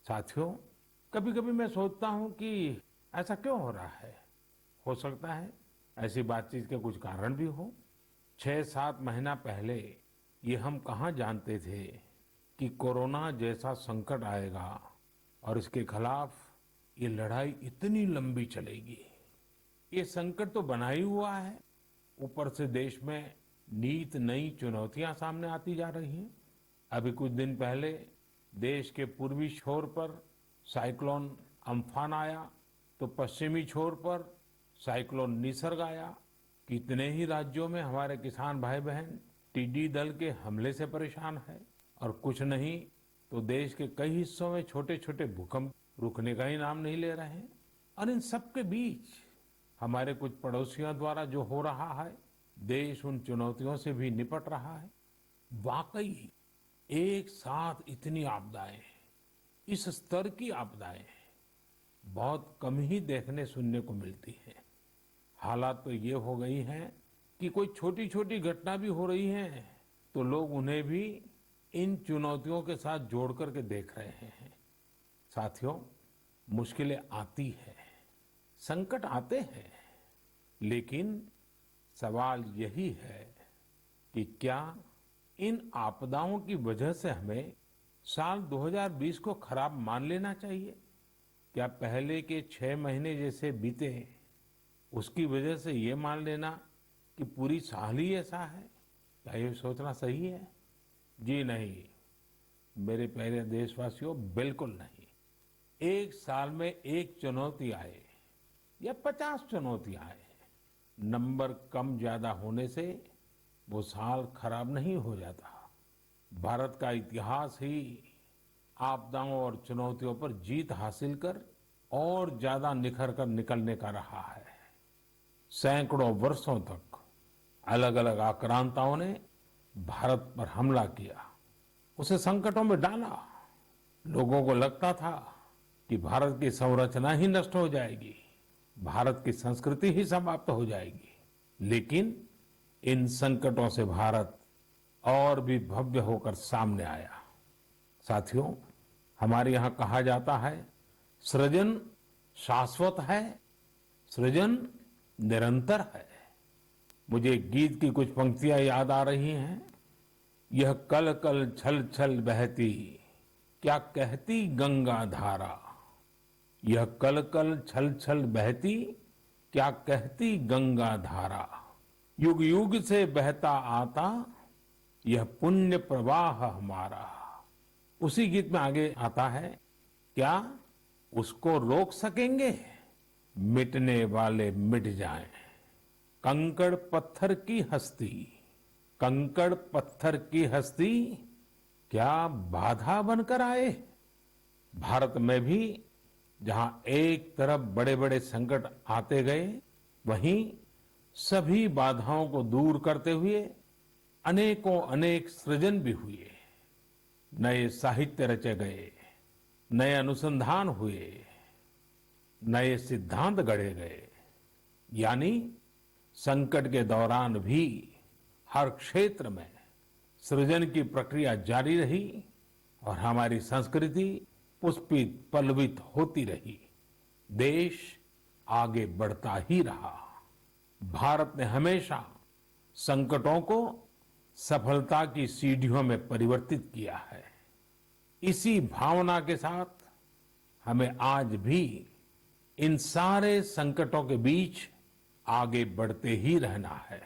साथियों, कभी कभी मैं सोचता हूँ कि ऐसा क्यों हो रहा है। हो सकता है ऐसी बातचीत के कुछ कारण भी हो। 6-7 महीना पहले ये हम कहाँ जानते थे कि कोरोना जैसा संकट आएगा और इसके खिलाफ ये लड़ाई इतनी लंबी चलेगी। ये संकट तो बना ही हुआ है, ऊपर से देश में नीत नई चुनौतियां सामने आती जा रही हैं। अभी कुछ दिन पहले देश के पूर्वी छोर पर साइक्लोन अम्फान आया, तो पश्चिमी छोर पर साइक्लोन निसर्ग आया। कितने ही राज्यों में हमारे किसान भाई बहन टिड्डी दल के हमले से परेशान है, और कुछ नहीं तो देश के कई हिस्सों में छोटे छोटे भूकंप रुकने का ही नाम नहीं ले रहे हैं। और इन सब के बीच हमारे कुछ पड़ोसियों द्वारा जो हो रहा है, देश उन चुनौतियों से भी निपट रहा है। वाकई एक साथ इतनी आपदाएं, इस स्तर की आपदाएं बहुत कम ही देखने सुनने को मिलती है। हालात तो ये हो गई हैं कि कोई छोटी छोटी घटना भी हो रही है तो लोग उन्हें भी इन चुनौतियों के साथ जोड़ करके देख रहे हैं। साथियों, मुश्किलें आती है, संकट आते हैं, लेकिन सवाल यही है कि क्या इन आपदाओं की वजह से हमें साल 2020 को खराब मान लेना चाहिए? क्या पहले के 6 महीने जैसे बीते उसकी वजह से ये मान लेना कि पूरी साल ही ऐसा है? क्या ये सोचना सही है? जी नहीं, मेरे प्यारे देशवासियों, बिल्कुल नहीं। एक साल में एक चुनौती आए या 50 चुनौतियां आए, नंबर कम ज्यादा होने से वो साल खराब नहीं हो जाता। भारत का इतिहास ही आपदाओं और चुनौतियों पर जीत हासिल कर और ज्यादा निखर कर निकलने का रहा है। सैकड़ों वर्षों तक अलग अलग आक्रांताओं ने भारत पर हमला किया, उसे संकटों में डाला। लोगों को लगता था कि भारत की संरचना ही नष्ट हो जाएगी, भारत की संस्कृति ही समाप्त हो जाएगी। लेकिन इन संकटों से भारत और भी भव्य होकर सामने आया। साथियों, हमारे यहाँ कहा जाता है, सृजन शाश्वत है, सृजन निरंतर है। मुझे गीत की कुछ पंक्तियां याद आ रही हैं। यह कल कल छल छल बहती, क्या कहती गंगा धारा। यह कल कल छल छल बहती, क्या कहती गंगा धारा। युग युग से बहता आता, यह पुण्य प्रवाह हमारा। उसी गीत में आगे आता है, क्या उसको रोक सकेंगे? मिटने वाले मिट जाएं। कंकड़ पत्थर की हस्ती, कंकड़ पत्थर की हस्ती, क्या बाधा बनकर आए? भारत में भी जहां एक तरफ बड़े बड़े संकट आते गए, वहीं सभी बाधाओं को दूर करते हुए अनेकों अनेक सृजन भी हुए। नए साहित्य रचे गए, नए अनुसंधान हुए, नए सिद्धांत गढ़े गए। यानी संकट के दौरान भी हर क्षेत्र में सृजन की प्रक्रिया जारी रही और हमारी संस्कृति पुष्पित पल्लवित होती रही। देश आगे बढ़ता ही रहा। भारत ने हमेशा संकटों को सफलता की सीढ़ियों में परिवर्तित किया है। इसी भावना के साथ हमें आज भी इन सारे संकटों के बीच आगे बढ़ते ही रहना है।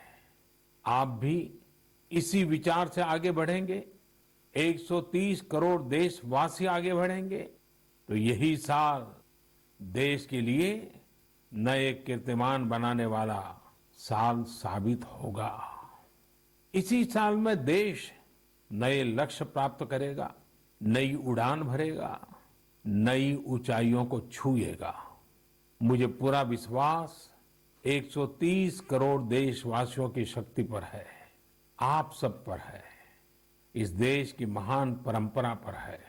आप भी इसी विचार से आगे बढ़ेंगे, 130 करोड़ देशवासी आगे बढ़ेंगे, तो यही साल देश के लिए नए कीर्तिमान बनाने वाला साल साबित होगा। इसी साल में देश नए लक्ष्य प्राप्त करेगा, नई उड़ान भरेगा, नई ऊंचाइयों को छुएगा। मुझे पूरा विश्वास 130 करोड़ देशवासियों की शक्ति पर है, आप सब पर है, इस देश की महान परंपरा पर है।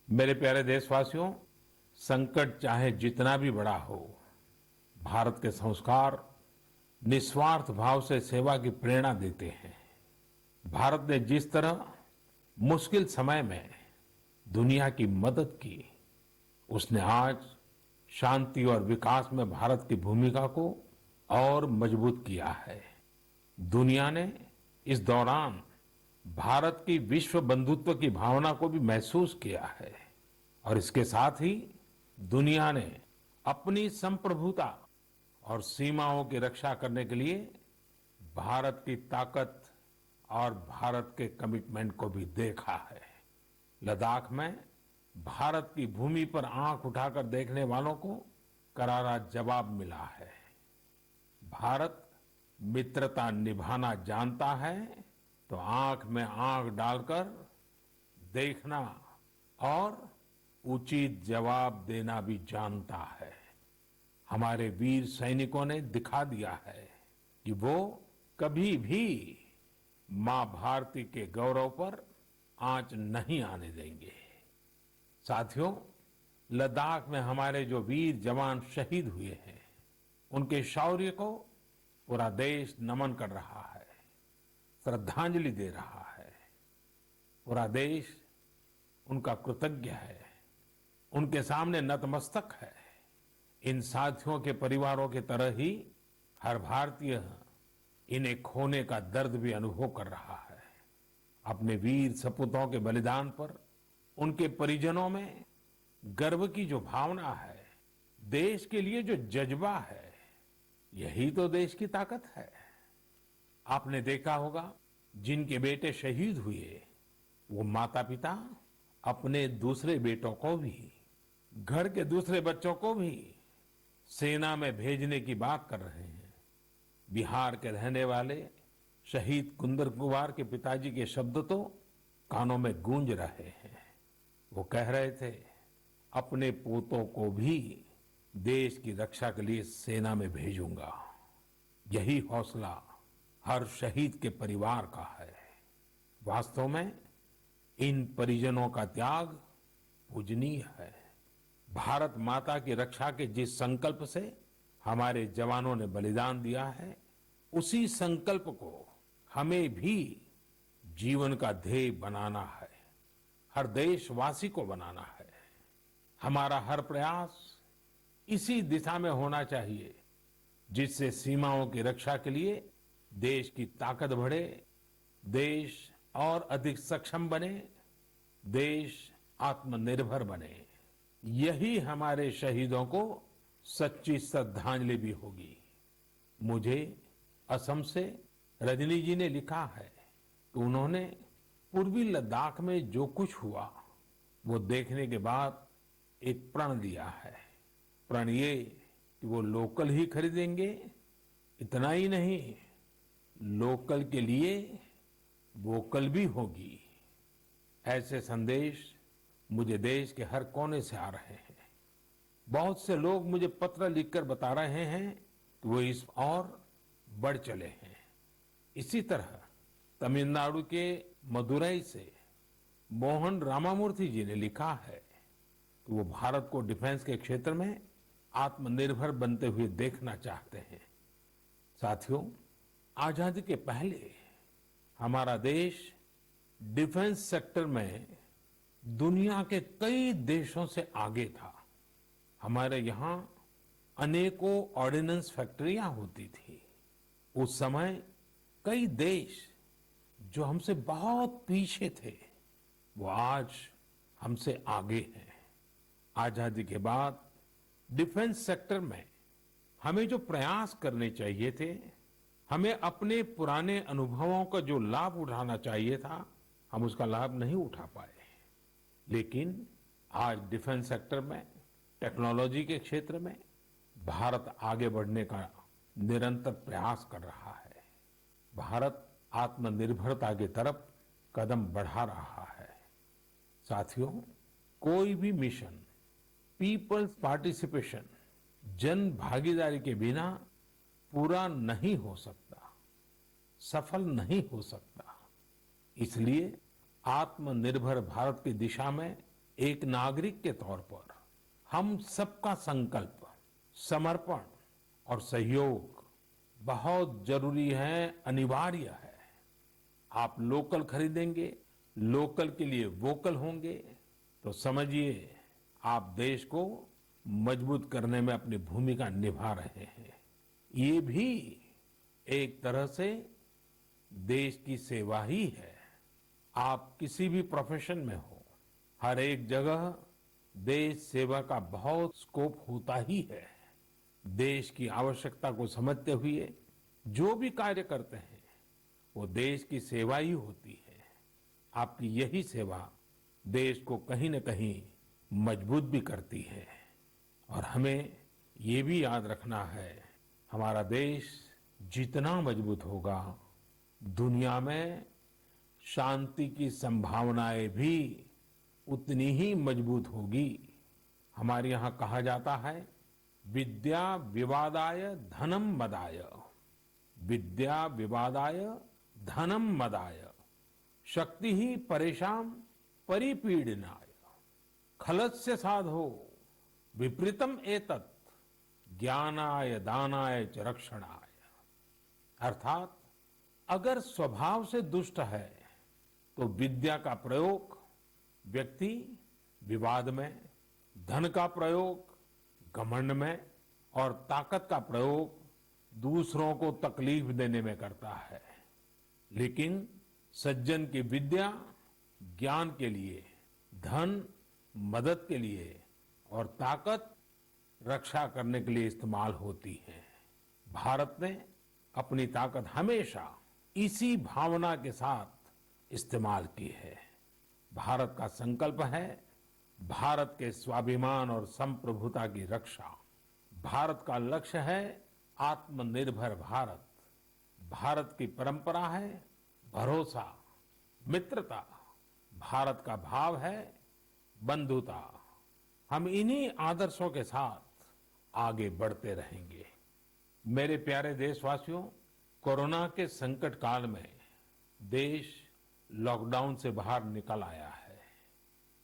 मेरे प्यारे देशवासियों, संकट चाहे जितना भी बड़ा हो, भारत के संस्कार निस्वार्थ भाव से सेवा की प्रेरणा देते हैं। भारत ने जिस तरह मुश्किल समय में दुनिया की मदद की, उसने आज शांति और विकास में भारत की भूमिका को और मजबूत किया है। दुनिया ने इस दौरान भारत की विश्व बंधुत्व की भावना को भी महसूस किया है और इसके साथ ही दुनिया ने अपनी संप्रभुता और सीमाओं की रक्षा करने के लिए भारत की ताकत और भारत के कमिटमेंट को भी देखा है। लद्दाख में भारत की भूमि पर आंख उठाकर देखने वालों को करारा जवाब मिला है। भारत मित्रता निभाना जानता है तो आंख में आंख डालकर देखना और उचित जवाब देना भी जानता है। हमारे वीर सैनिकों ने दिखा दिया है कि वो कभी भी मां भारती के गौरव पर आंच नहीं आने देंगे। साथियों, लद्दाख में हमारे जो वीर जवान शहीद हुए हैं, उनके शौर्य को पूरा देश नमन कर रहा है, श्रद्धांजलि दे रहा है। पूरा देश उनका कृतज्ञ है, उनके सामने नतमस्तक है। इन साथियों के परिवारों की तरह ही हर भारतीय इन्हें खोने का दर्द भी अनुभव कर रहा है। अपने वीर सपूतों के बलिदान पर उनके परिजनों में गर्व की जो भावना है, देश के लिए जो जज्बा है, यही तो देश की ताकत है। आपने देखा होगा, जिनके बेटे शहीद हुए वो माता पिता अपने दूसरे बेटों को भी, घर के दूसरे बच्चों को भी सेना में भेजने की बात कर रहे हैं। बिहार के रहने वाले शहीद कुंदन कुमार के पिताजी के शब्द तो कानों में गूंज रहे हैं। वो कह रहे थे, अपने पोतों को भी देश की रक्षा के लिए सेना में भेजूंगा। यही हौसला हर शहीद के परिवार का है। वास्तव में इन परिजनों का त्याग पूजनीय है। भारत माता की रक्षा के जिस संकल्प से हमारे जवानों ने बलिदान दिया है, उसी संकल्प को हमें भी जीवन का ध्येय बनाना है, हर देशवासी को बनाना है। हमारा हर प्रयास इसी दिशा में होना चाहिए, जिससे सीमाओं की रक्षा के लिए देश की ताकत बढ़े, देश और अधिक सक्षम बने, देश आत्मनिर्भर बने। यही हमारे शहीदों को सच्ची श्रद्धांजलि भी होगी। मुझे असम से रजनी जी ने लिखा है कि उन्होंने पूर्वी लद्दाख में जो कुछ हुआ वो देखने के बाद एक प्रण लिया है। प्रण ये कि वो लोकल ही खरीदेंगे, इतना ही नहीं, लोकल के लिए वोकल भी होगी। ऐसे संदेश मुझे देश के हर कोने से आ रहे हैं। बहुत से लोग मुझे पत्र लिखकर बता रहे हैं कि वो इस और बढ़ चले हैं। इसी तरह तमिलनाडु के मदुरई से मोहन रामामूर्ति जी ने लिखा है कि वो भारत को डिफेंस के क्षेत्र में आत्मनिर्भर बनते हुए देखना चाहते हैं। साथियों, आजादी के पहले हमारा देश डिफेंस सेक्टर में दुनिया के कई देशों से आगे था। हमारे यहाँ अनेकों ऑर्डिनेंस फैक्ट्रियां होती थी। उस समय कई देश जो हमसे बहुत पीछे थे, वो आज हमसे आगे हैं। आजादी के बाद डिफेंस सेक्टर में हमें जो प्रयास करने चाहिए थे, हमें अपने पुराने अनुभवों का जो लाभ उठाना चाहिए था, हम उसका लाभ नहीं उठा पाए। लेकिन आज डिफेंस सेक्टर में, टेक्नोलॉजी के क्षेत्र में भारत आगे बढ़ने का निरंतर प्रयास कर रहा है। भारत आत्मनिर्भरता की तरफ कदम बढ़ा रहा है। साथियों, कोई भी मिशन पीपल्स पार्टिसिपेशन, जन भागीदारी के बिना पूरा नहीं हो सकता, सफल नहीं हो सकता। इसलिए आत्मनिर्भर भारत की दिशा में एक नागरिक के तौर पर हम सबका संकल्प, समर्पण और सहयोग बहुत जरूरी है, अनिवार्य है। आप लोकल खरीदेंगे, लोकल के लिए वोकल होंगे, तो समझिए आप देश को मजबूत करने में अपनी भूमिका निभा रहे हैं। ये भी एक तरह से देश की सेवा ही है। आप किसी भी प्रोफेशन में हो, हर एक जगह देश सेवा का बहुत स्कोप होता ही है। देश की आवश्यकता को समझते हुए जो भी कार्य करते हैं वो देश की सेवा ही होती है। आपकी यही सेवा देश को कहीं न कहीं मजबूत भी करती है। और हमें ये भी याद रखना है, हमारा देश जितना मजबूत होगा, दुनिया में शांति की संभावनाएं भी उतनी ही मजबूत होगी। हमारे यहाँ कहा जाता है, विद्या विवादाय धनम मदाय, विद्या विवादाय धनम मदाय, शक्ति ही परेशान परिपीडनाय, खलस्य साधो विपरीतम एतत्, ज्ञानाय दानाय च रक्षणाय। अर्थात अगर स्वभाव से दुष्ट है तो विद्या का प्रयोग व्यक्ति विवाद में, धन का प्रयोग घमंड में और ताकत का प्रयोग दूसरों को तकलीफ देने में करता है। लेकिन सज्जन की विद्या ज्ञान के लिए, धन मदद के लिए और ताकत रक्षा करने के लिए इस्तेमाल होती है। भारत ने अपनी ताकत हमेशा इसी भावना के साथ इस्तेमाल की है। भारत का संकल्प है भारत के स्वाभिमान और संप्रभुता की रक्षा। भारत का लक्ष्य है आत्मनिर्भर भारत। भारत की परंपरा है भरोसा, मित्रता। भारत का भाव है बंधुता। हम इन्हीं आदर्शों के साथ आगे बढ़ते रहेंगे। मेरे प्यारे देशवासियों, कोरोना के संकट काल में देश लॉकडाउन से बाहर निकल आया है।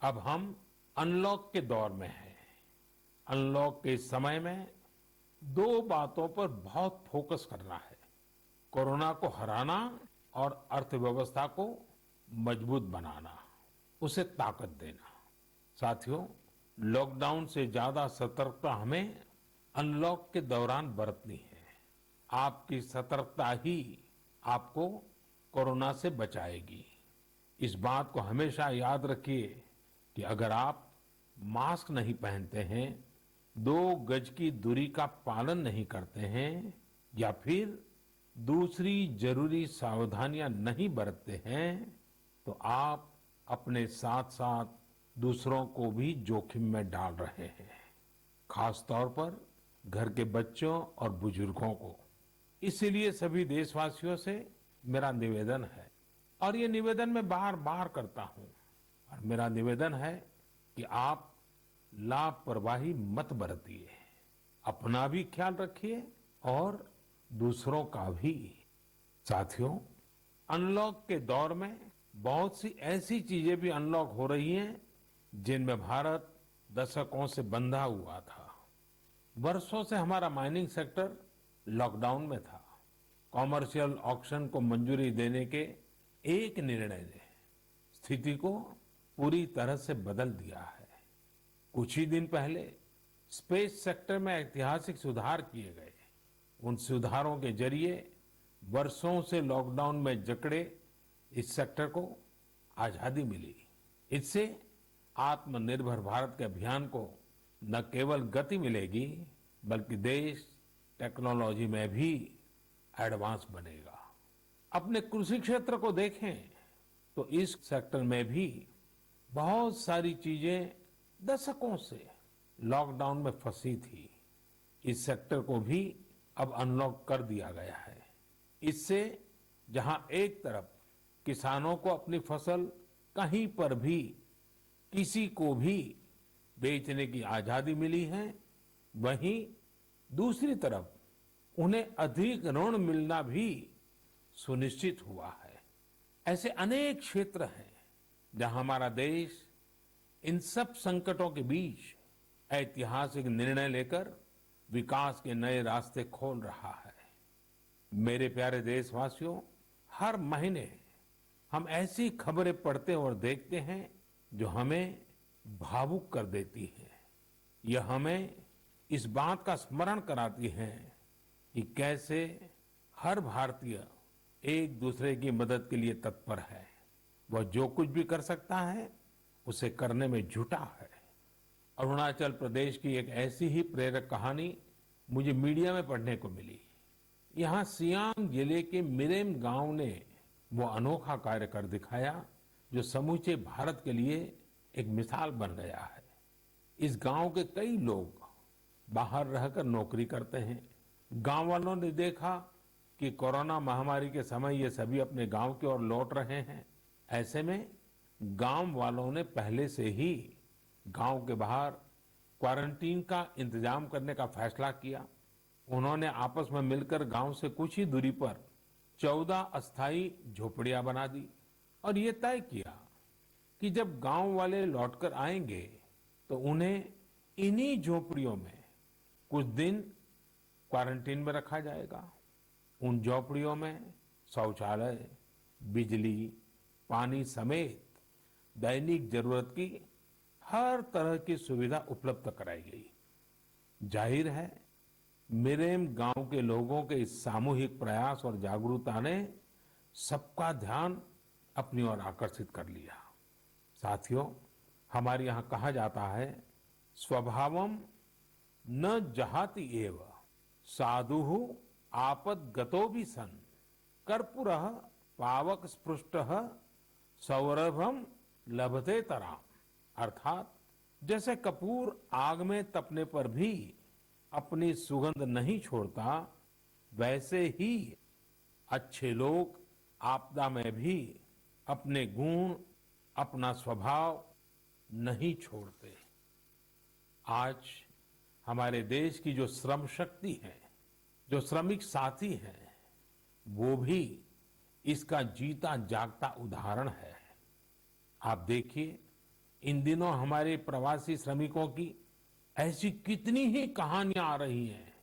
अब हम अनलॉक के दौर में हैं। अनलॉक के समय में दो बातों पर बहुत फोकस करना है, कोरोना को हराना और अर्थव्यवस्था को मजबूत बनाना, उसे ताकत देना। साथियों, लॉकडाउन से ज्यादा सतर्कता हमें अनलॉक के दौरान बरतनी है। आपकी सतर्कता ही आपको कोरोना से बचाएगी। इस बात को हमेशा याद रखिए कि अगर आप मास्क नहीं पहनते हैं, 2 गज की दूरी का पालन नहीं करते हैं या फिर दूसरी जरूरी सावधानियां नहीं बरतते हैं, तो आप अपने साथ साथ दूसरों को भी जोखिम में डाल रहे हैं। खास तौर पर घर के बच्चों और बुजुर्गों को। इसीलिए सभी देशवासियों से मेरा निवेदन है, और ये निवेदन मैं बार बार करता हूं, और मेरा निवेदन है कि आप लापरवाही मत बरतिए। अपना भी ख्याल रखिए और दूसरों का भी। साथियों, अनलॉक के दौर में बहुत सी ऐसी चीजें भी अनलॉक हो रही हैं जिनमें भारत दशकों से बंधा हुआ था। वर्षों से हमारा माइनिंग सेक्टर लॉकडाउन में था। कॉमर्शियल ऑक्शन को मंजूरी देने के एक निर्णय ने स्थिति को पूरी तरह से बदल दिया है। कुछ ही दिन पहले स्पेस सेक्टर में ऐतिहासिक सुधार किए गए। उन सुधारों के जरिए वर्षों से लॉकडाउन में जकड़े इस सेक्टर को आजादी मिली। इससे आत्मनिर्भर भारत के अभियान को न केवल गति मिलेगी, बल्कि देश टेक्नोलॉजी में भी एडवांस बनेगा। अपने कृषि क्षेत्र को देखें तो इस सेक्टर में भी बहुत सारी चीजें दशकों से लॉकडाउन में फंसी थी। इस सेक्टर को भी अब अनलॉक कर दिया गया है। इससे जहां एक तरफ किसानों को अपनी फसल कहीं पर भी किसी को भी बेचने की आजादी मिली है, वहीं दूसरी तरफ उन्हें अधिक ऋण मिलना भी सुनिश्चित हुआ है। ऐसे अनेक क्षेत्र हैं जहां हमारा देश इन सब संकटों के बीच ऐतिहासिक निर्णय लेकर विकास के नए रास्ते खोल रहा है। मेरे प्यारे देशवासियों, हर महीने हम ऐसी खबरें पढ़ते और देखते हैं जो हमें भावुक कर देती है। यह हमें इस बात का स्मरण कराती है कि कैसे हर भारतीय एक दूसरे की मदद के लिए तत्पर है। वह जो कुछ भी कर सकता है उसे करने में जुटा है। अरुणाचल प्रदेश की एक ऐसी ही प्रेरक कहानी मुझे मीडिया में पढ़ने को मिली। यहाँ सियांग जिले के मिरेम गांव ने वो अनोखा कार्य कर दिखाया जो समूचे भारत के लिए एक मिसाल बन गया है। इस गांव के कई लोग बाहर रहकर नौकरी करते हैं। गांव वालों ने देखा कि कोरोना महामारी के समय ये सभी अपने गांव की ओर लौट रहे हैं। ऐसे में गांव वालों ने पहले से ही गांव के बाहर क्वारंटीन का इंतजाम करने का फैसला किया। उन्होंने आपस में मिलकर गांव से कुछ ही दूरी पर 14 अस्थायी झोपड़ियां बना दी और ये तय किया कि जब गांव वाले लौटकर आएंगे तो उन्हें इन्हीं झोपड़ियों में कुछ दिन क्वारंटीन में रखा जाएगा। उन झोपड़ियों में शौचालय, बिजली, पानी समेत दैनिक जरूरत की हर तरह की सुविधा उपलब्ध कराई गई। जाहिर है मिरेम गांव के लोगों के इस सामूहिक प्रयास और जागरूकता ने सबका ध्यान अपनी ओर आकर्षित कर लिया। साथियों, हमारे यहाँ कहा जाता है, स्वभावम न जहाति एव साधु आपदगतो भी सन कर्पूरः पावक स्पृष्टः सौरभम लभते तराम। अर्थात जैसे कपूर आग में तपने पर भी अपनी सुगंध नहीं छोड़ता, वैसे ही अच्छे लोग आपदा में भी अपने गुण, अपना स्वभाव नहीं छोड़ते। आज हमारे देश की जो श्रम शक्ति है, जो श्रमिक साथी हैं, वो भी इसका जीता जागता उदाहरण है। आप देखिए, इन दिनों हमारे प्रवासी श्रमिकों की ऐसी कितनी ही कहानियां आ रही हैं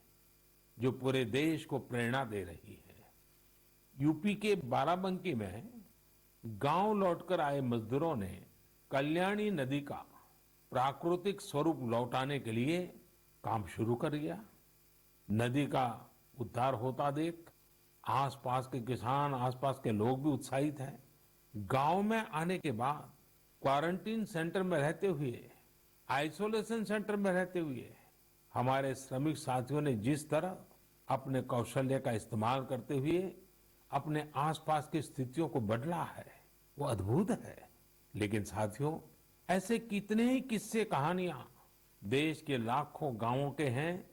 जो पूरे देश को प्रेरणा दे रही है। यूपी के बाराबंकी में गांव लौटकर आए मजदूरों ने कल्याणी नदी का प्राकृतिक स्वरूप लौटाने के लिए काम शुरू कर दिया। नदी का उद्धार होता देख आसपास के किसान, आसपास के लोग भी उत्साहित हैं। गांव में आने के बाद क्वारंटीन सेंटर में रहते हुए, आइसोलेशन सेंटर में रहते हुए हमारे श्रमिक साथियों ने जिस तरह अपने कौशल्य का इस्तेमाल करते हुए अपने आसपास की स्थितियों को बदला है, वो अद्भुत है। लेकिन साथियों, ऐसे कितने ही किस्से, कहानियां देश के लाखों गांवों के हैं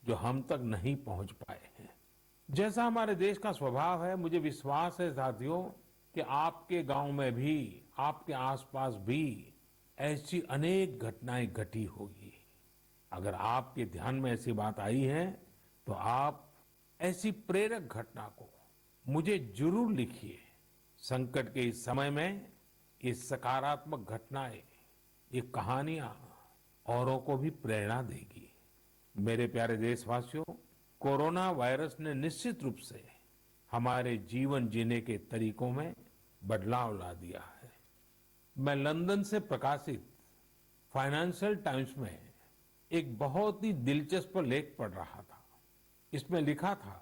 जो हम तक नहीं पहुंच पाए हैं। जैसा हमारे देश का स्वभाव है, मुझे विश्वास है साथियों कि आपके गांव में भी, आपके आसपास भी ऐसी अनेक घटनाएं घटी होगी। अगर आपके ध्यान में ऐसी बात आई है तो आप ऐसी प्रेरक घटना को मुझे जरूर लिखिए। संकट के इस समय में ये सकारात्मक घटनाएं, ये कहानियां औरों को भी प्रेरणा देगी। मेरे प्यारे देशवासियों, कोरोना वायरस ने निश्चित रूप से हमारे जीवन जीने के तरीकों में बदलाव ला दिया है। मैं लंदन से प्रकाशित फाइनेंशियल टाइम्स में एक बहुत ही दिलचस्प लेख पढ़ रहा था। इसमें लिखा था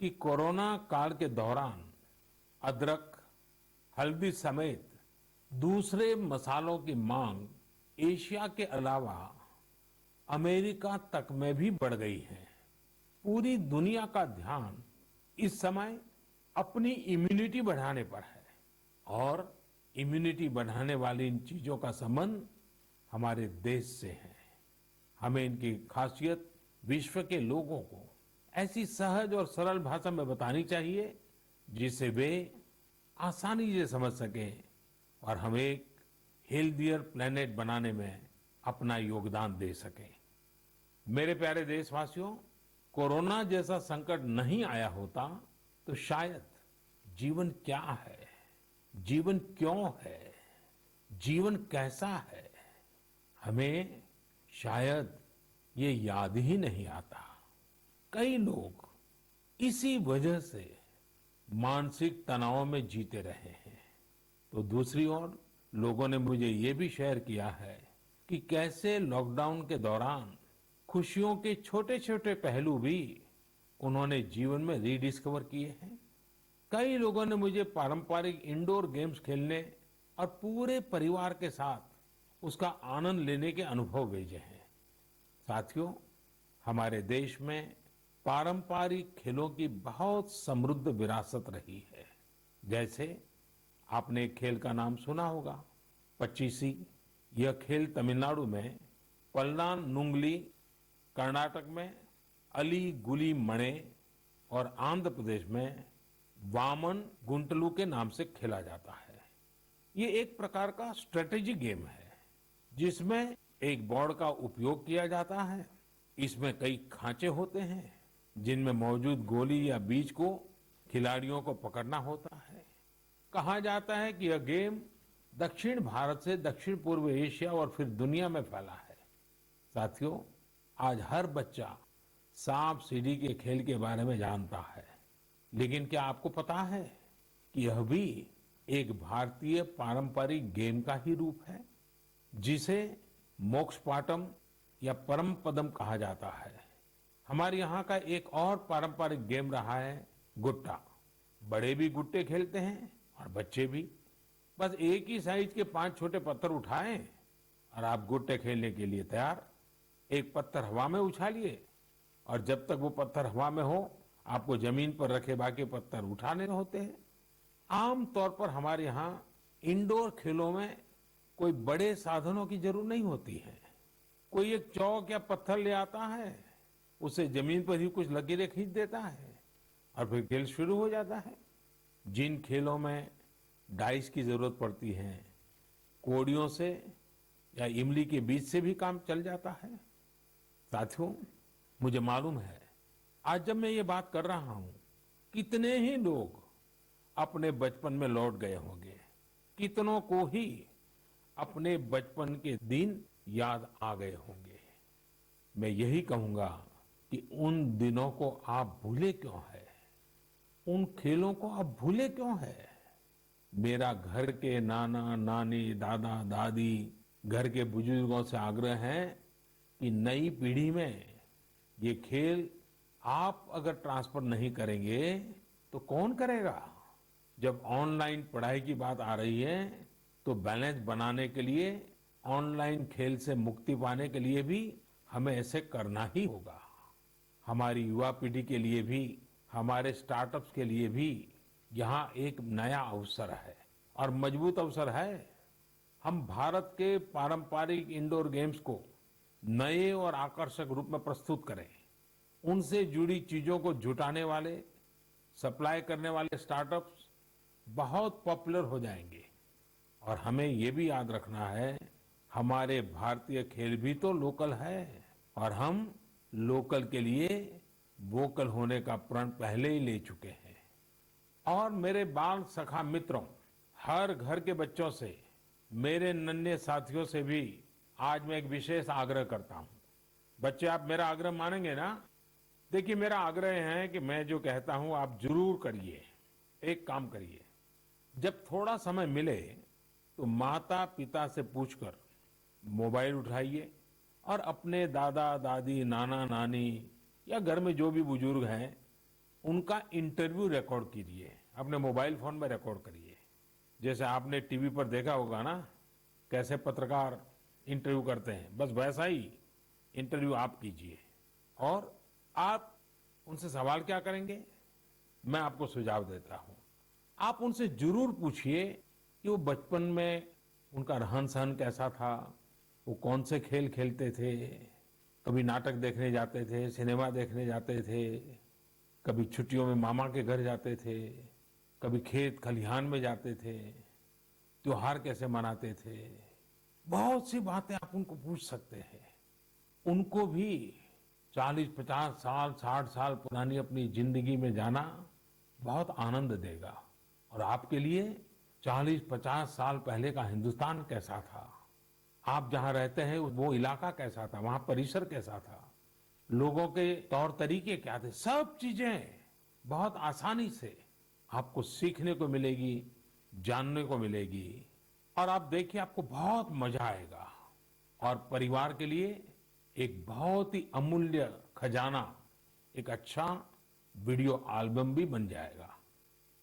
कि कोरोना काल के दौरान अदरक, हल्दी समेत दूसरे मसालों की मांग एशिया के अलावा अमेरिका तक में भी बढ़ गई है। पूरी दुनिया का ध्यान इस समय अपनी इम्यूनिटी बढ़ाने पर है और इम्यूनिटी बढ़ाने वाली इन चीजों का संबंध हमारे देश से है। हमें इनकी खासियत विश्व के लोगों को ऐसी सहज और सरल भाषा में बतानी चाहिए जिसे वे आसानी से समझ सकें और हम एक हेल्दियर प्लेनेट बनाने में अपना योगदान दे सकें। मेरे प्यारे देशवासियों, कोरोना जैसा संकट नहीं आया होता तो शायद जीवन क्या है, जीवन क्यों है, जीवन कैसा है, हमें शायद ये याद ही नहीं आता। कई लोग इसी वजह से मानसिक तनाव में जीते रहे हैं। तो दूसरी ओर लोगों ने मुझे ये भी शेयर किया है कि कैसे लॉकडाउन के दौरान खुशियों के छोटे छोटे पहलू भी उन्होंने जीवन में रीडिस्कवर किए हैं। कई लोगों ने मुझे पारंपरिक इंडोर गेम्स खेलने और पूरे परिवार के साथ उसका आनंद लेने के अनुभव भेजे हैं। साथियों, हमारे देश में पारंपरिक खेलों की बहुत समृद्ध विरासत रही है। जैसे आपने एक खेल का नाम सुना होगा, पचीसी। यह खेल तमिलनाडु में पल्लानुंगली, कर्नाटक में अली गुली मणे और आंध्र प्रदेश में वामन गुंटलू के नाम से खेला जाता है। ये एक प्रकार का स्ट्रेटेजी गेम है जिसमें एक बोर्ड का उपयोग किया जाता है। इसमें कई खांचे होते हैं जिनमें मौजूद गोली या बीज को खिलाड़ियों को पकड़ना होता है। कहा जाता है कि यह गेम दक्षिण भारत से दक्षिण पूर्व एशिया और फिर दुनिया में फैला है। साथियों, आज हर बच्चा सांप सीढ़ी के खेल के बारे में जानता है, लेकिन क्या आपको पता है कि यह भी एक भारतीय पारंपरिक गेम का ही रूप है जिसे मोक्ष पाटम या परम पदम कहा जाता है। हमारे यहाँ का एक और पारंपरिक गेम रहा है गुट्टा। बड़े भी गुट्टे खेलते हैं और बच्चे भी। बस एक ही साइज के 5 छोटे पत्थर उठाएं और आप गुट्टे खेलने के लिए तैयार। एक पत्थर हवा में उछालिए और जब तक वो पत्थर हवा में हो आपको जमीन पर रखे बाकी पत्थर उठाने होते हैं। आमतौर पर हमारे यहाँ इंडोर खेलों में कोई बड़े साधनों की जरूरत नहीं होती है। कोई एक चौक या पत्थर ले आता है, उसे जमीन पर ही कुछ लकीरें खींच देता है और फिर खेल शुरू हो जाता है। जिन खेलों में डाइस की जरूरत पड़ती है, कोड़ियों से या इमली के बीज से भी काम चल जाता है। साथियों, मुझे मालूम है आज जब मैं ये बात कर रहा हूं, कितने ही लोग अपने बचपन में लौट गए होंगे। कितनों को ही अपने बचपन के दिन याद आ गए होंगे। मैं यही कहूंगा कि उन दिनों को आप भूले क्यों है? उन खेलों को आप भूले क्यों है? मेरा घर के नाना नानी, दादा दादी, घर के बुजुर्गों से आग्रह है कि नई पीढ़ी में ये खेल आप अगर ट्रांसफर नहीं करेंगे तो कौन करेगा? जब ऑनलाइन पढ़ाई की बात आ रही है तो बैलेंस बनाने के लिए, ऑनलाइन खेल से मुक्ति पाने के लिए भी हमें ऐसे करना ही होगा। हमारी युवा पीढ़ी के लिए भी, हमारे स्टार्टअप्स के लिए भी यहाँ एक नया अवसर है और मजबूत अवसर है। हम भारत के पारंपरिक इंडोर गेम्स को नए और आकर्षक रूप में प्रस्तुत करें। उनसे जुड़ी चीजों को जुटाने वाले, सप्लाई करने वाले स्टार्टअप्स बहुत पॉपुलर हो जाएंगे। और हमें ये भी याद रखना है, हमारे भारतीय खेल भी तो लोकल है और हम लोकल के लिए वोकल होने का प्रण पहले ही ले चुके हैं। और मेरे बाल सखा मित्रों, हर घर के बच्चों से, मेरे नन्हे साथियों से भी आज मैं एक विशेष आग्रह करता हूं। बच्चे, आप मेरा आग्रह मानेंगे ना? देखिए, मेरा आग्रह है कि मैं जो कहता हूं आप जरूर करिए। एक काम करिए, जब थोड़ा समय मिले तो माता पिता से पूछकर मोबाइल उठाइए और अपने दादा दादी, नाना नानी या घर में जो भी बुजुर्ग हैं उनका इंटरव्यू रिकॉर्ड कीजिए। अपने मोबाइल फोन में रिकॉर्ड करिए। जैसे आपने टीवी पर देखा होगा ना, कैसे पत्रकार इंटरव्यू करते हैं, बस वैसा ही इंटरव्यू आप कीजिए। और आप उनसे सवाल क्या करेंगे, मैं आपको सुझाव देता हूं। आप उनसे जरूर पूछिए कि वो बचपन में उनका रहन सहन कैसा था, वो कौन से खेल खेलते थे। कभी नाटक देखने जाते थे, सिनेमा देखने जाते थे, कभी छुट्टियों में मामा के घर जाते थे, कभी खेत खलिहान में जाते थे, त्योहार कैसे मनाते थे। बहुत सी बातें आप उनको पूछ सकते हैं। उनको भी 40-50 साल, 60 साल पुरानी अपनी जिंदगी में जाना बहुत आनंद देगा। और आपके लिए 40-50 साल पहले का हिंदुस्तान कैसा था, आप जहां रहते हैं वो इलाका कैसा था, वहां परिसर कैसा था, लोगों के तौर तरीके क्या थे, सब चीजें बहुत आसानी से आपको सीखने को मिलेगी, जानने को मिलेगी। और आप देखिए, आपको बहुत मजा आएगा। और परिवार के लिए एक बहुत ही अमूल्य खजाना, एक अच्छा वीडियो एल्बम भी बन जाएगा।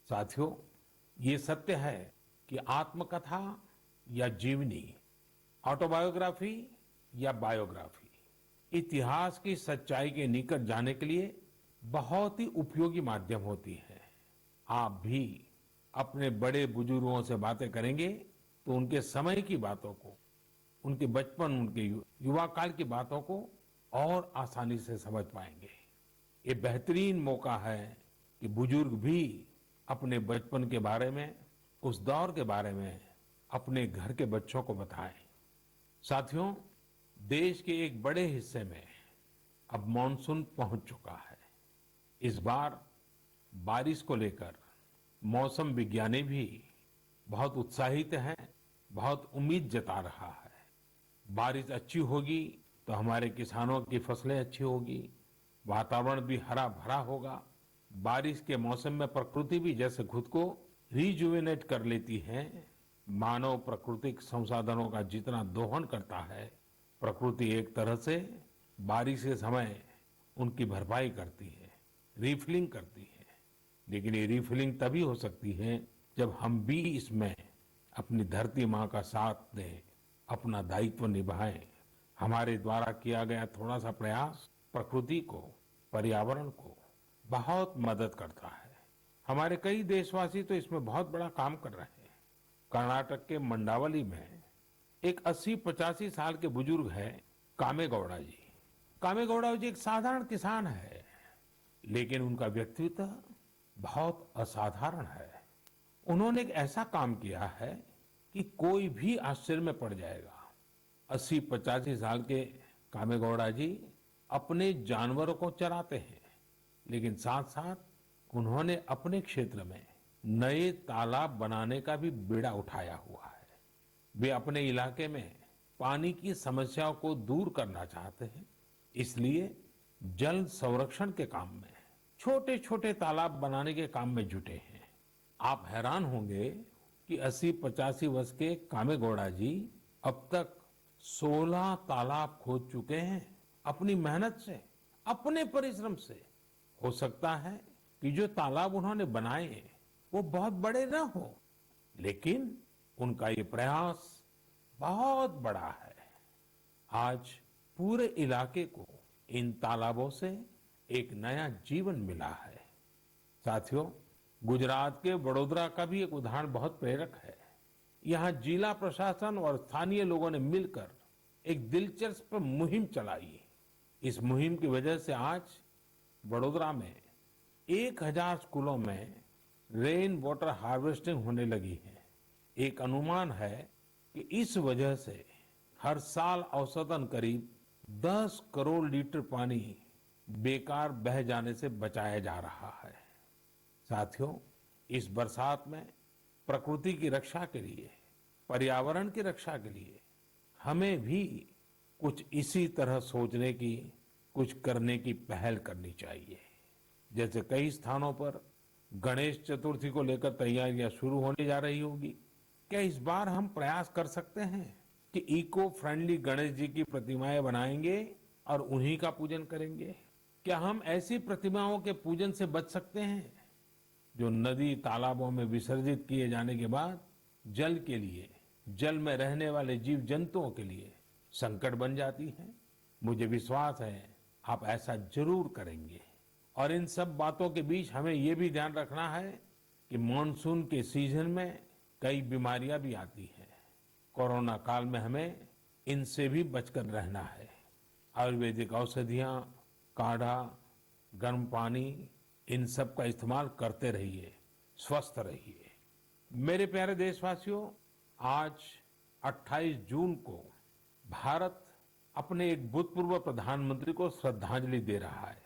साथियों, ये सत्य है कि आत्मकथा या जीवनी, ऑटोबायोग्राफी या बायोग्राफी, इतिहास की सच्चाई के निकट जाने के लिए बहुत ही उपयोगी माध्यम होती है। आप भी अपने बड़े बुजुर्गों से बातें करेंगे तो उनके समय की बातों को, उनके बचपन, उनके युवा काल की बातों को और आसानी से समझ पाएंगे। ये बेहतरीन मौका है कि बुजुर्ग भी अपने बचपन के बारे में, उस दौर के बारे में अपने घर के बच्चों को बताएं। साथियों, देश के एक बड़े हिस्से में अब मॉनसून पहुंच चुका है। इस बार बारिश को लेकर मौसम विज्ञानी भी बहुत उत्साहित हैं, बहुत उम्मीद जता रहा है। बारिश अच्छी होगी तो हमारे किसानों की फसलें अच्छी होगी, वातावरण भी हरा भरा होगा। बारिश के मौसम में प्रकृति भी जैसे खुद को रिजुवेनेट कर लेती है, मानव प्राकृतिक संसाधनों का जितना दोहन करता है, प्रकृति एक तरह से बारिश के समय उनकी भरपाई करती है, रिफिलिंग करती है। लेकिन ये रिफिलिंग तभी हो सकती है जब हम भी इसमें अपनी धरती माँ का साथ दें, अपना दायित्व निभाएं। हमारे द्वारा किया गया थोड़ा सा प्रयास प्रकृति को, पर्यावरण को बहुत मदद करता है। हमारे कई देशवासी तो इसमें बहुत बड़ा काम कर रहे हैं। कर्नाटक के मंडावली में एक 80-85 साल के बुजुर्ग हैं कामेगौड़ा जी। कामेगौड़ा जी एक साधारण किसान है, लेकिन उनका व्यक्तित्व बहुत असाधारण है। उन्होंने एक ऐसा काम किया है कि कोई भी आश्चर्य में पड़ जाएगा। 80-85 साल के कामेगौड़ा जी अपने जानवरों को चराते हैं, लेकिन साथ साथ उन्होंने अपने क्षेत्र में नए तालाब बनाने का भी बीड़ा उठाया हुआ है। वे अपने इलाके में पानी की समस्याओं को दूर करना चाहते हैं, इसलिए जल संरक्षण के काम में, छोटे छोटे तालाब बनाने के काम में जुटे हैं। आप हैरान होंगे कि 80-85 वर्ष के कामेगौड़ा जी अब तक 16 तालाब खोद चुके हैं, अपनी मेहनत से, अपने परिश्रम से। हो सकता है कि जो तालाब उन्होंने बनाए वो बहुत बड़े न हो, लेकिन उनका ये प्रयास बहुत बड़ा है। आज पूरे इलाके को इन तालाबों से एक नया जीवन मिला है। साथियों, गुजरात के वडोदरा का भी एक उदाहरण बहुत प्रेरक है। यहाँ जिला प्रशासन और स्थानीय लोगों ने मिलकर एक दिलचस्प मुहिम चलाई। इस मुहिम की वजह से आज वडोदरा में 1000 स्कूलों में रेन वाटर हार्वेस्टिंग होने लगी है। एक अनुमान है कि इस वजह से हर साल औसतन करीब 10 करोड़ लीटर पानी बेकार बह जाने से बचाया जा रहा है। साथियों, इस बरसात में प्रकृति की रक्षा के लिए, पर्यावरण की रक्षा के लिए हमें भी कुछ इसी तरह सोचने की, कुछ करने की पहल करनी चाहिए। जैसे कई स्थानों पर गणेश चतुर्थी को लेकर तैयारियां शुरू होने जा रही होगी, क्या इस बार हम प्रयास कर सकते हैं कि इको फ्रेंडली गणेश जी की प्रतिमाएं बनाएंगे और उन्हीं का पूजन करेंगे? क्या हम ऐसी प्रतिमाओं के पूजन से बच सकते हैं जो नदी तालाबों में विसर्जित किए जाने के बाद जल के लिए, जल में रहने वाले जीव जंतुओं के लिए संकट बन जाती है? मुझे विश्वास है आप ऐसा जरूर करेंगे। और इन सब बातों के बीच हमें ये भी ध्यान रखना है कि मानसून के सीजन में कई बीमारियां भी आती हैं। कोरोना काल में हमें इनसे भी बचकर रहना है। आयुर्वेदिक औषधियां, काढ़ा, गर्म पानी, इन सब का इस्तेमाल करते रहिए, स्वस्थ रहिए। मेरे प्यारे देशवासियों, आज 28 जून को भारत अपने एक भूतपूर्व प्रधानमंत्री को श्रद्धांजलि दे रहा है,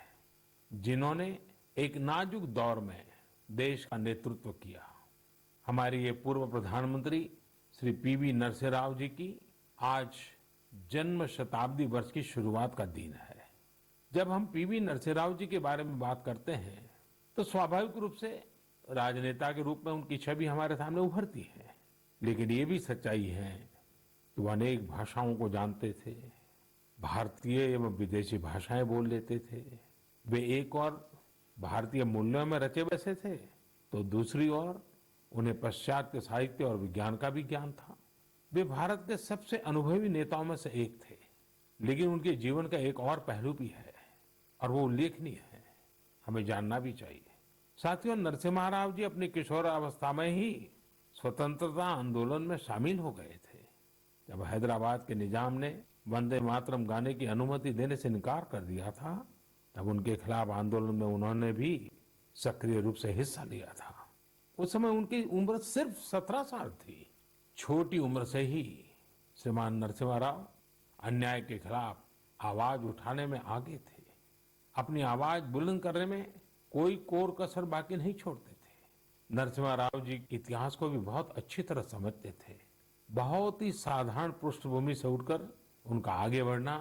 जिन्होंने एक नाजुक दौर में देश का नेतृत्व किया। हमारे ये पूर्व प्रधानमंत्री श्री पीवी नरसिम्हा राव जी की आज जन्म शताब्दी वर्ष की शुरुआत का दिन है। जब हम पीवी नरसिम्हा राव जी के बारे में बात करते हैं तो स्वाभाविक रूप से राजनेता के रूप में उनकी छवि हमारे सामने उभरती है, लेकिन ये भी सच्चाई है कि वो अनेक भाषाओं को जानते थे, भारतीय एवं विदेशी भाषाएं बोल लेते थे। वे एक और भारतीय मूल्यों में रचे बसे थे, तो दूसरी ओर उन्हें पाश्चात्य साहित्य और विज्ञान का भी ज्ञान था। वे भारत के सबसे अनुभवी नेताओं में से एक थे। लेकिन उनके जीवन का एक और पहलू भी है और वो उल्लेखनीय है, हमें जानना भी चाहिए। साथियों, नरसिम्हा राव जी अपनी किशोरावस्था में ही स्वतंत्रता आंदोलन में शामिल हो गए थे। जब हैदराबाद के निजाम ने वंदे मातरम गाने की अनुमति देने से इनकार कर दिया था, तब उनके खिलाफ आंदोलन में उन्होंने भी सक्रिय रूप से हिस्सा लिया था। उस समय उनकी उम्र सिर्फ 17 साल थी। छोटी उम्र से ही श्रीमान नरसिम्हा राव अन्याय के खिलाफ आवाज उठाने में आगे थे। अपनी आवाज बुलंद करने में कोई कोर कसर बाकी नहीं छोड़ते थे। नरसिम्हा राव जी इतिहास को भी बहुत अच्छी तरह समझते थे। बहुत ही साधारण पृष्ठभूमि से उठकर उनका आगे बढ़ना,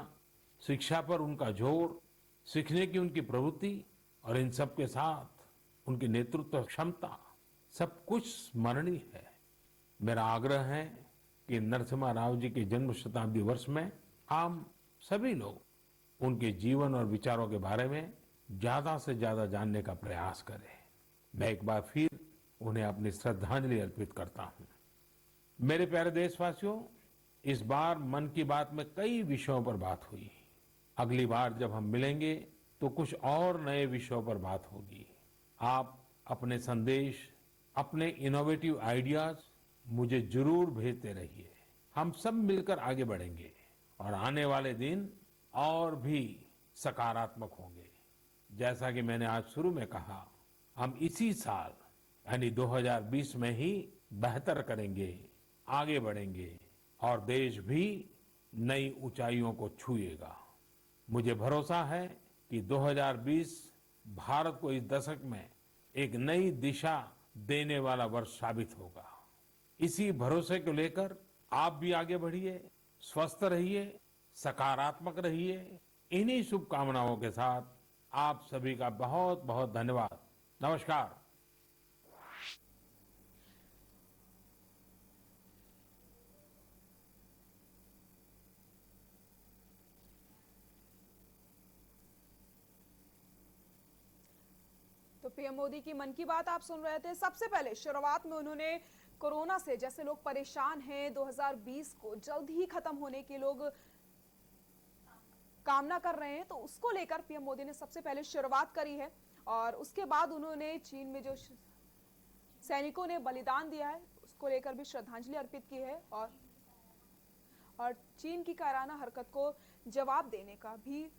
शिक्षा पर उनका जोर, सीखने की उनकी प्रवृत्ति और इन सब के साथ उनकी नेतृत्व क्षमता, सब कुछ स्मरणीय है। मेरा आग्रह है कि नरसिम्हा राव जी के जन्म शताब्दी वर्ष में हम सभी लोग उनके जीवन और विचारों के बारे में ज्यादा से ज्यादा जानने का प्रयास करें। मैं एक बार फिर उन्हें अपनी श्रद्धांजलि अर्पित करता हूं। मेरे प्यारे देशवासियों, इस बार मन की बात में कई विषयों पर बात हुई। अगली बार जब हम मिलेंगे तो कुछ और नए विषयों पर बात होगी। आप अपने संदेश, अपने इनोवेटिव आइडियाज मुझे जरूर भेजते रहिए। हम सब मिलकर आगे बढ़ेंगे और आने वाले दिन और भी सकारात्मक होंगे। जैसा कि मैंने आज शुरू में कहा, हम इसी साल यानी 2020 में ही बेहतर करेंगे, आगे बढ़ेंगे और देश भी नई ऊंचाइयों को छुएगा। मुझे भरोसा है कि 2020 भारत को इस दशक में एक नई दिशा देने वाला वर्ष साबित होगा। इसी भरोसे को लेकर आप भी आगे बढ़िए, स्वस्थ रहिए, सकारात्मक रहिए। इन्हीं शुभकामनाओं के साथ आप सभी का बहुत बहुत धन्यवाद। नमस्कार। तो पीएम मोदी की मन की बात आप सुन रहे थे। सबसे पहले शुरुआत में उन्होंने कोरोना से जैसे लोग परेशान हैं, 2020 को जल्द ही खत्म होने की लोग कामना कर रहे हैं, तो उसको लेकर पीएम मोदी ने सबसे पहले शुरुआत करी है। और उसके बाद उन्होंने चीन में जो सैनिकों ने बलिदान दिया है उसको लेकर भी श्रद्धांजलि अर्पित की है और चीन की कायराना हरकत को जवाब देने का भी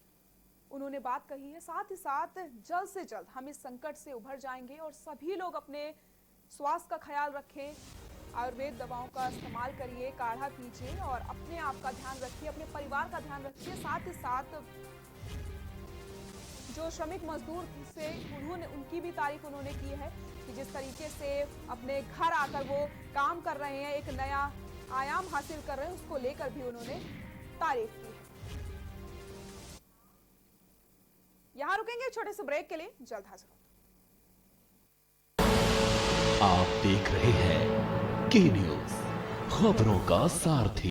उन्होंने बात कही है। साथ ही साथ जल्द से जल्द हम इस संकट से उभर जाएंगे और सभी लोग अपने स्वास्थ्य का ख्याल रखें, आयुर्वेद दवाओं का इस्तेमाल करिए, काढ़ा पीजिए और अपने आप का ध्यान रखिए, अपने परिवार का ध्यान रखिए। साथ ही साथ जो श्रमिक मजदूर से उनकी भी तारीफ उन्होंने की है कि जिस तरीके से अपने घर आकर वो काम कर रहे हैं, एक नया आयाम हासिल कर रहे हैं, उसको लेकर भी उन्होंने तारीफ की है। यहां रुकेंगे छोटे से ब्रेक के लिए, जल्द हाजिर होंगे। आप देख रहे हैं के न्यूज, खबरों का सारथी।